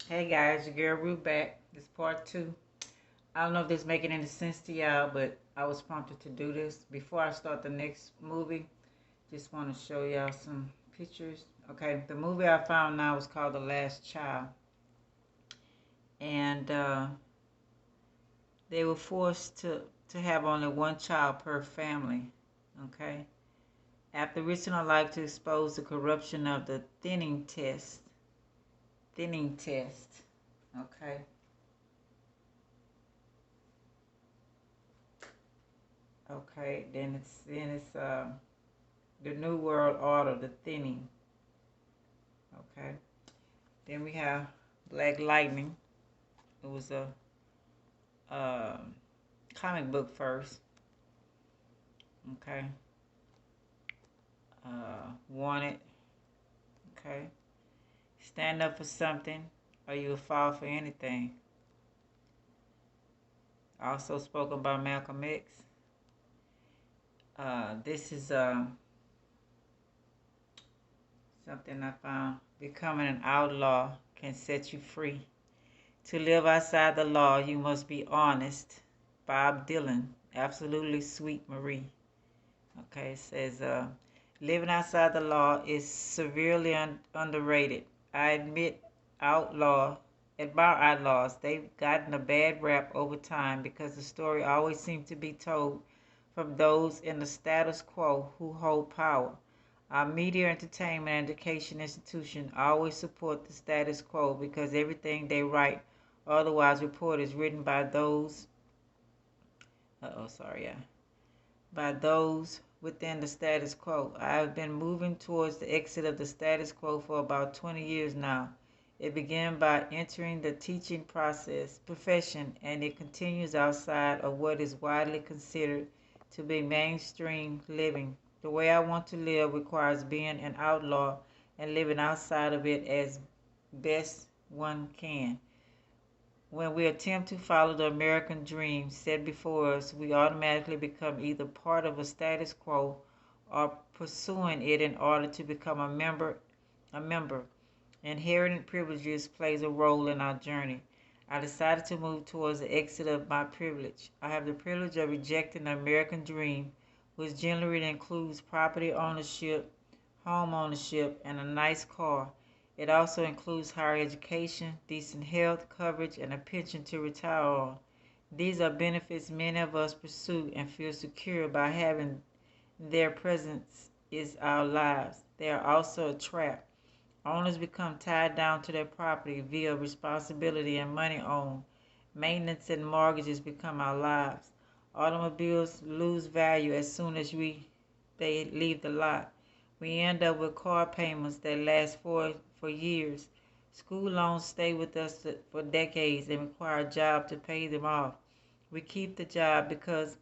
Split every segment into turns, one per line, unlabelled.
Hey guys, your girl Rue back. This part two. I don't know if this making any sense to y'all, but I was prompted to do this. Before I start the next movie, just want to show y'all some pictures. Okay, the movie I found now is called The Last Child. And they were forced to have only one child per family. Okay. After risking her life to expose the corruption of the thinning test. Thinning test. Okay. Okay, then it's the New World Order, the thinning. Okay. Then we have Black Lightning. It was a uh, comic book first. Okay. Wanted. Okay. Stand up for something, or you will fall for anything. Also spoken by Malcolm X. This is something I found. Becoming an outlaw can set you free. To live outside the law, you must be honest. Bob Dylan, Absolutely Sweet Marie. Okay, it says, living outside the law is severely underrated. I admire outlaws. They've gotten a bad rap over time because the story always seems to be told from those in the status quo who hold power. Our media, entertainment, and education institutions always support the status quo because everything they write or otherwise report is written by those, by those within the status quo. I have been moving towards the exit of the status quo for about 20 years now. It began by entering the teaching profession, and it continues outside of what is widely considered to be mainstream living. The way I want to live requires being an outlaw and living outside of it as best one can. When we attempt to follow the American dream set before us, we automatically become either part of a status quo or pursuing it in order to become a member. Inherited privileges plays a role in our journey. I decided to move towards the exit of my privilege. I have the privilege of rejecting the American dream, which generally includes property ownership, home ownership, and a nice car. It also includes higher education, decent health coverage, and a pension to retire on. These are benefits many of us pursue and feel secure by having. Their presence is our lives. They are also a trap. Owners become tied down to their property via responsibility and money owned. Maintenance and mortgages become our lives. Automobiles lose value as soon as they leave the lot. We end up with car payments that last for years. School loans stay with us for decades and require a job to pay them off. We keep the job because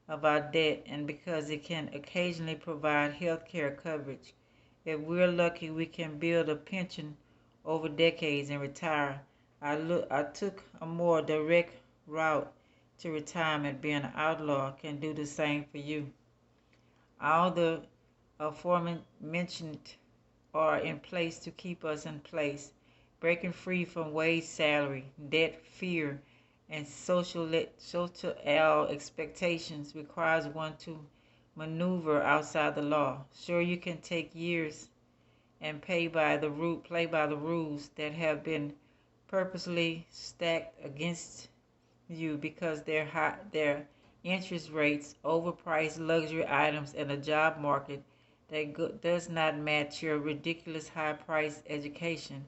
of our debt and because it can occasionally provide health care coverage. If we're lucky, we can build a pension over decades and retire. I took a more direct route to retirement. Being an outlaw can do the same for you. All the aforementioned are in place to keep us in place. Breaking free from wage salary, debt, fear, and social expectations requires one to maneuver outside the law. Sure, you can take years and play by the rules that have been purposely stacked against you because their interest rates, overpriced luxury items, and a job market that does not match your ridiculous high-priced education.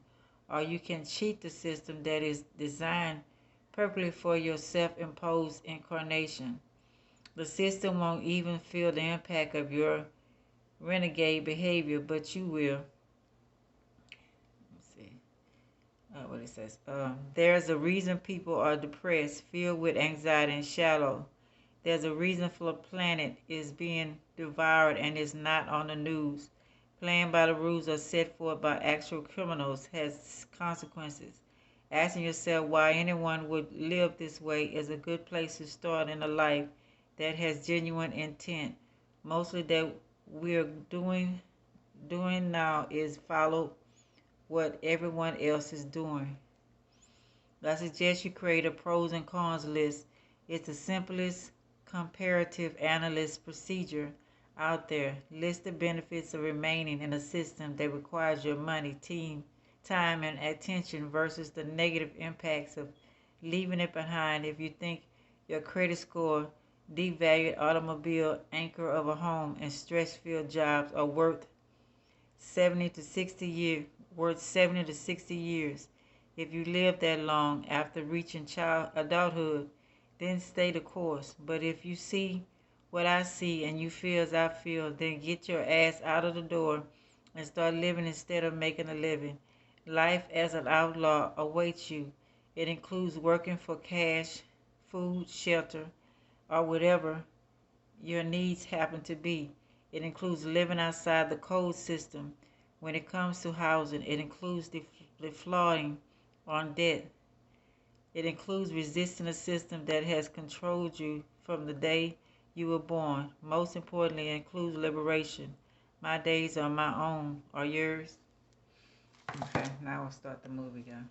Or you can cheat the system that is designed purposely for your self-imposed incarnation. The system won't even feel the impact of your renegade behavior, but you will. Let's see what it says. There's a reason people are depressed, filled with anxiety, and shallow. There's a reason for the planet is being devoured and is not on the news. Playing by the rules are set forth by actual criminals has consequences. Asking yourself why anyone would live this way is a good place to start in a life that has genuine intent. Mostly that we're doing now is follow what everyone else is doing. I suggest you create a pros and cons list. It's the simplest comparative analysis procedure out there. List the benefits of remaining in a system that requires your money, team, time, and attention versus the negative impacts of leaving it behind. If you think your credit score, devalued automobile, anchor of a home, and stress-filled jobs are 70 to 60 years, worth 70 to 60 years. If you live that long after reaching child adulthood, then stay the course. But if you see what I see and you feel as I feel, then get your ass out of the door and start living instead of making a living. Life as an outlaw awaits you. It includes working for cash, food, shelter, or whatever your needs happen to be. It includes living outside the code system. When it comes to housing, it includes defrauding on debt. It includes resisting a system that has controlled you from the day you were born. Most importantly, it includes liberation. My days are my own. Are yours? Okay, now we'll start the movie, guys.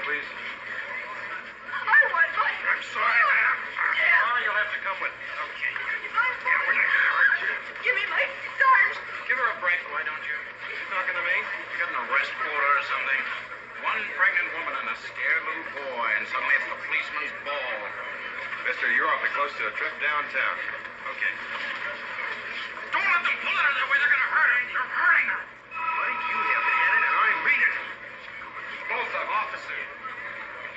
Please. I want my... I'm sorry, ma'am. Oh, you'll have to come with me. Okay. Yeah, we're not gonna hurt you. Give me my stars. Give her a break, why don't you? You talking to me? You got an arrest quota or something? One pregnant woman and a scared little boy, and suddenly it's the policeman's ball. Mister, you're awfully close to a trip downtown. Okay. Don't let them pull her that way. They're gonna hurt her. You're hurting her. Buddy, you have had it, and I mean it. Both of them, officer.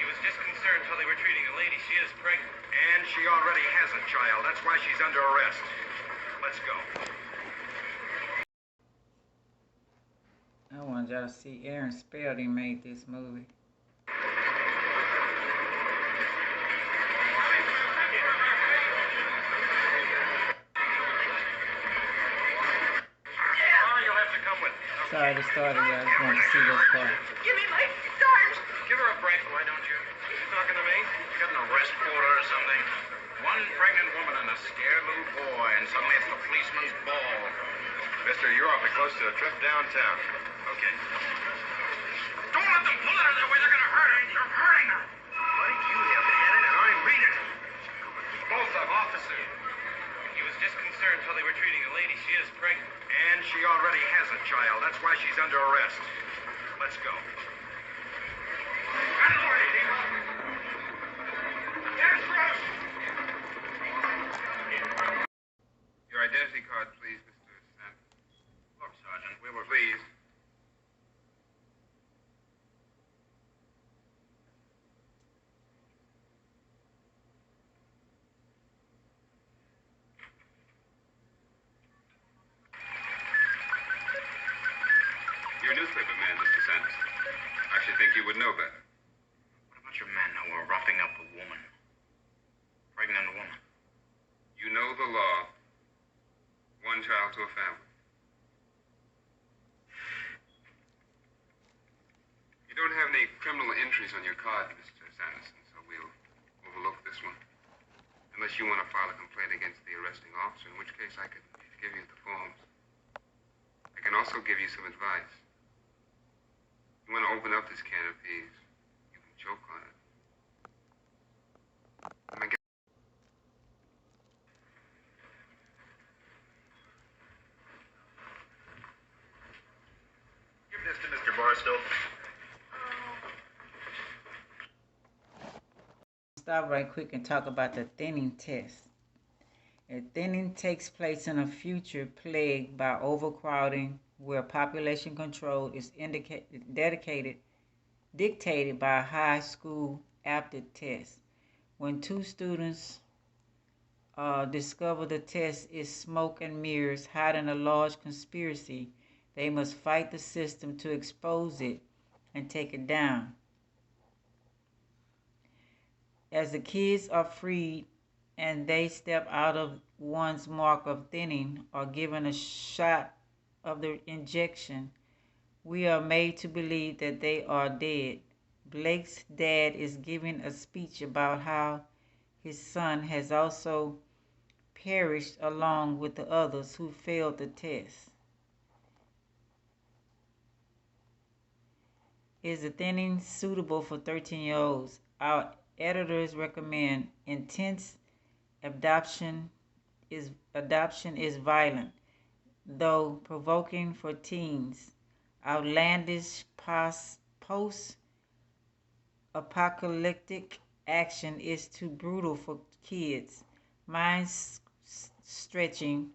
He was disconcerted until they were treating a lady. She is pregnant. And she already has a child. That's why she's under arrest. Let's go.
I wanted y'all to see Aaron Spalding made this movie. Sorry to start it, I just want to see this part.
Give me my stars. Give her a break, why don't you? You talking to me? You got an arrest quota or something? One pregnant woman and a scared little boy, and suddenly it's the policeman's ball. Mister, you're awfully close to a trip downtown. Okay. Don't let them pull at her that way. They're gonna hurt her. You're hurting her. Buddy, you have had it, and I mean it. Both of them, officer. He was disconcerted until they were treating a lady. She is pregnant. And she already has a child. That's why she's under arrest. Let's go. Out of the way, Diva. There's Rose.
Your identity card, please, Mr. Santos.
Look, Sergeant, we were... Please.
You're a newspaper man, Mr. Santos. I should think you would know better.
What about your men who are roughing up a woman? Pregnant woman.
You know the law. One child to a family. You don't have any criminal entries on your card, Mr. Sanderson, so we'll overlook this one. Unless you want to file a complaint against the arresting officer, in which case I could give you the forms. I can also give you some advice. You want to open up this can of peas. You can choke on it.
Give this to Mr. Boyd. Barstow?
Stop right quick and talk about the thinning test. A thinning takes place in a future plagued by overcrowding where population control is dictated by a high school aptitude test. When two students discover the test is smoke and mirrors hiding a large conspiracy, they must fight the system to expose it and take it down. As the kids are freed and they step out of one's mark of thinning or given a shot of the injection, we are made to believe that they are dead. Blake's dad is giving a speech about how his son has also perished along with the others who failed the test. Is the thinning suitable for 13-year-olds? Our editors recommend intense adoption is violent, though provoking for teens. Outlandish post-apocalyptic action is too brutal for kids. Mind-stretching,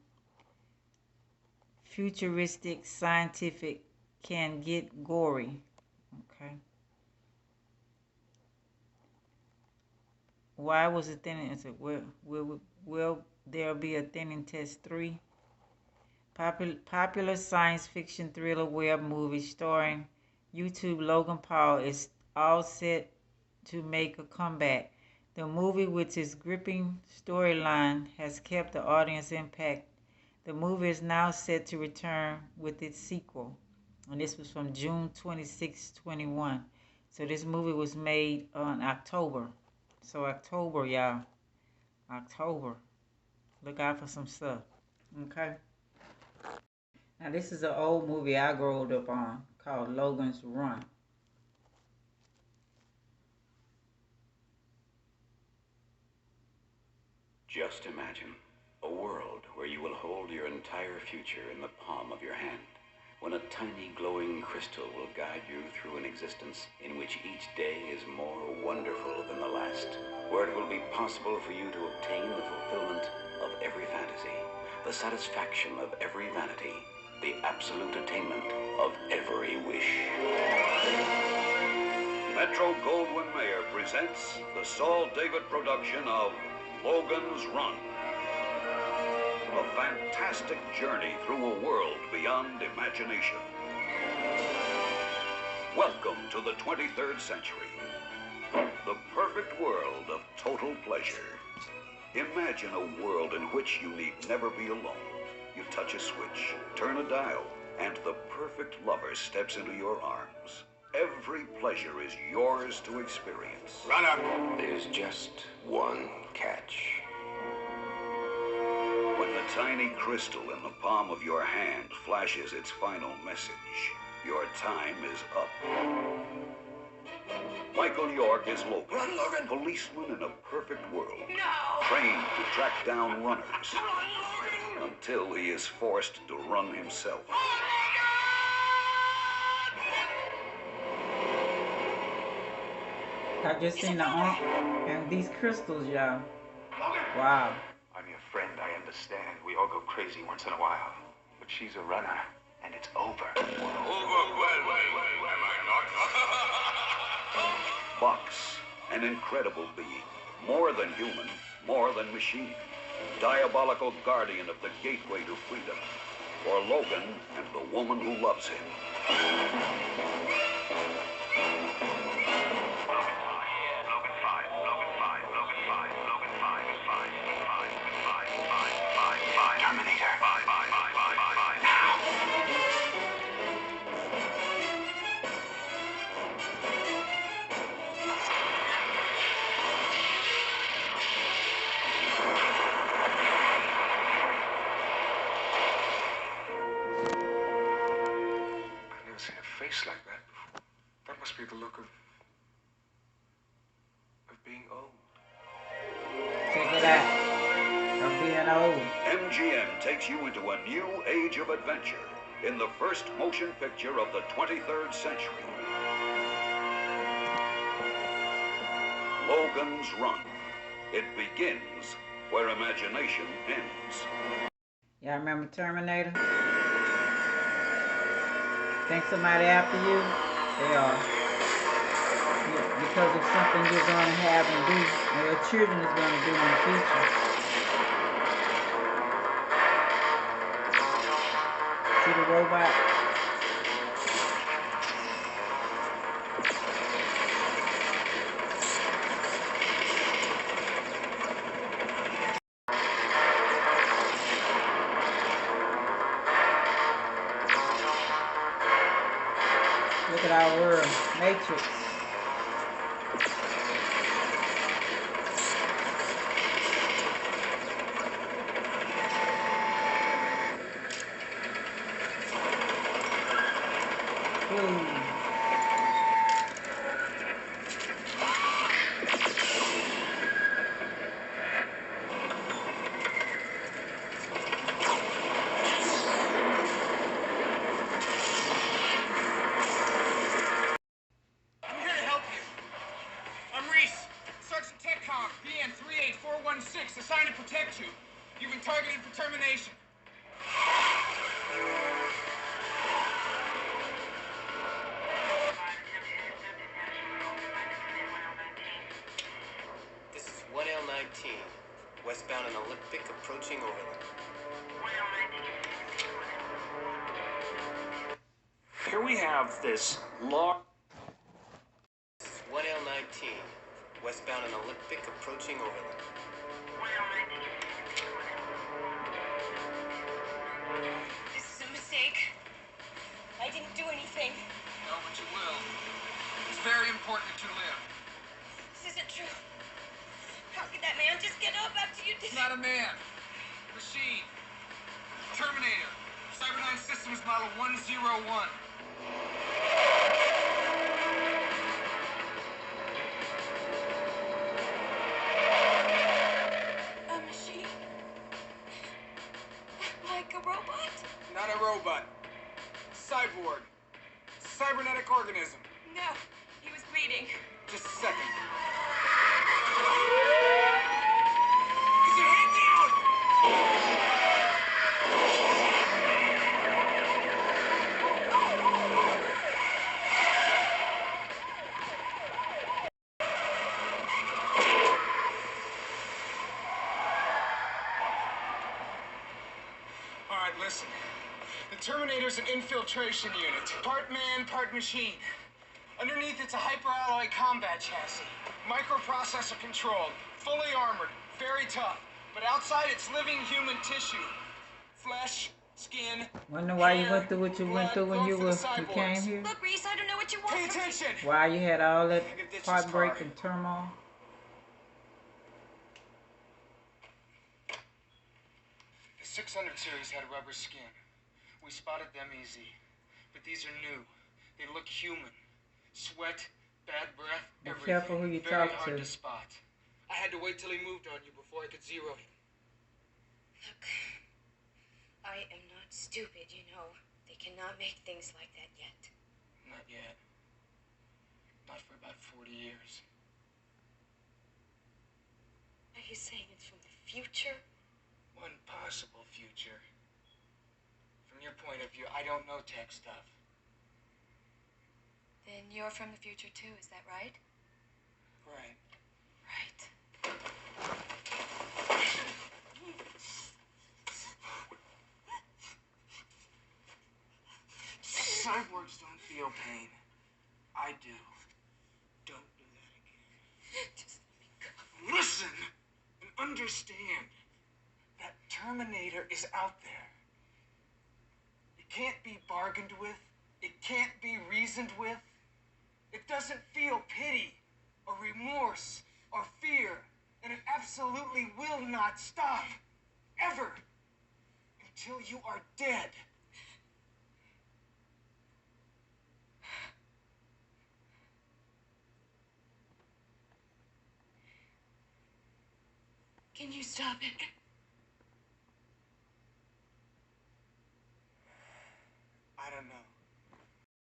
futuristic, scientific can get gory. Okay. Why was it thinning? I said, will there be a thinning test 3? Popular science fiction thriller web movie starring YouTube Logan Paul is all set to make a comeback. The movie, with its gripping storyline, has kept the audience impact. The movie is now set to return with its sequel. And this was from June 26, 21. So this movie was made on October. So October, y'all. October. Look out for some stuff. Okay? Now this is an old movie I grew up on called Logan's Run.
Just imagine a world where you will hold your entire future in the palm of your hand, when a tiny glowing crystal will guide you through an existence in which each day is more wonderful than the last, where it will be possible for you to obtain the fulfillment of every fantasy, the satisfaction of every vanity, the absolute attainment of every wish.
Metro-Goldwyn-Mayer presents the Saul David production of Logan's Run. A fantastic journey through a world beyond imagination. Welcome to the 23rd century. The perfect world of total pleasure. Imagine a world in which you need never be alone. You touch a switch, turn a dial, and the perfect lover steps into your arms. Every pleasure is yours to experience.
Runner!
There's just one catch.
When the tiny crystal in the palm of your hand flashes its final message, your time is up. Michael York is Logan.
Run, Logan!
Policeman in a perfect world.
No!
Trained to track down runners.
Run, Logan!
Until he is forced to run himself.
I just seen the arm and these crystals, y'all. Wow.
I'm your friend, I understand. We all go crazy once in a while. But she's a runner, and it's over. Over? Well, am I not?
Box, an incredible being. More than human, more than machine. Diabolical guardian of the gateway to freedom. For Logan and the woman who loves him.
Like that before. That must be the look of being old.
Check it out. I'm being old.
MGM takes you into a new age of adventure. in the first motion picture of the 23rd century. Logan's Run. It begins where imagination ends.
Y'all remember Terminator? Think somebody after you? They are. Because of something you're going to have and do, and your children is going to do in the future. See the robot? Look at our world, Matrix.
Assigned to protect you. You've been targeted for termination.
This is 1L19, westbound and Olympic approaching Overland.
Here we have this large...
This is 1L19, westbound and Olympic approaching Overland.
This is a mistake. I didn't do anything.
No, but you will. It's very important that you live.
This isn't true. How could that man just get up after you did?
It's not a man. Machine. Terminator. Cyberdyne Systems Model 101.
A machine? Like a robot?
Not a robot. Cyborg. Cybernetic organism.
No, he was bleeding.
Just a second. Get your hand down! All right, listen. The Terminator's an infiltration unit. Part man, part machine. Underneath, it's a hyperalloy combat chassis. Microprocessor controlled. Fully armored. Very tough. But outside, it's living human tissue. Flesh, skin.
Wonder why you
hair,
went through what you went through when
blood,
you
going for the
came
cyborgs.
here?
Look, Reese, I don't know what you want
Pay
from me.
attention!
Why you had all that
I could ditch this
heartbreak
car.
and turmoil?
The 600 series had rubber skin. We spotted them easy. But these are new. They look human. Sweat, bad breath,
Be
everything.
careful who you
Very
talk
hard
to.
to spot. I had to wait till he moved on you before I could zero him.
Look, I am not stupid, you know. They cannot make things like that yet.
Not yet. Not for about 40 years.
Are you saying it's from the future?
One possible future. From your point of view, I don't know tech stuff.
Then you're from the future too, is that right?
Right.
Right.
Cyborgs don't feel pain. I do. Don't do that again.
Just let me go.
Listen and understand that Terminator is out there. It can't be bargained with. It can't be reasoned with. It doesn't feel pity or remorse or fear. And it absolutely will not stop. Ever. Until you are dead.
Can you stop it?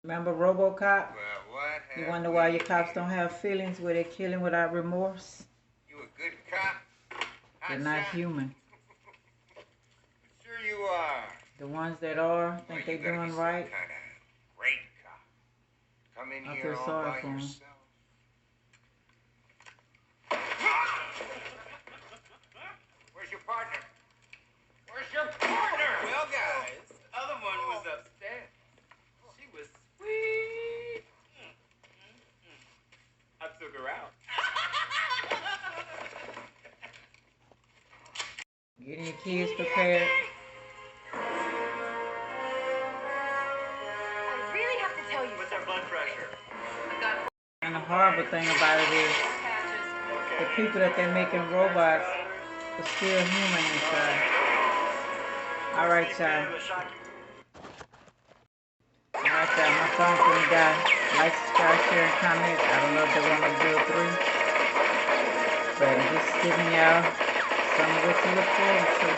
Remember RoboCop?
Well, what
You
have
wonder why
we
your cops
here?
don't have feelings, where they're killing without remorse?
You a good cop?
They're
Hot
not
shot?
human.
Sure you are.
The ones that are
Well,
think
you
they're
gotta be
doing
some
right.
kind of great cop. Come in
I
here
feel
all
sorry
by
for 'em.
yourself. Where's your partner? Where's your partner?
Well, guys, the other one was upstairs. She was sweet. I took her out.
Getting your kids prepared.
I really have to tell you.
What's our blood pressure?
And the horrible thing about it is, the people that they're making robots are still human inside. All right, y'all. All right, y'all. My phone's gonna die. Like, subscribe, share, and comment. I don't know if they want me to do a 3, but I'm just giving y'all some of what to look forward to.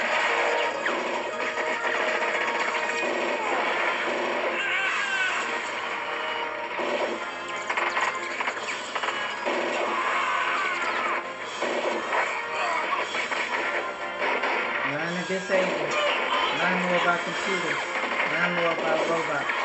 Learn to disable. Learn more about computers. Learn more about robots.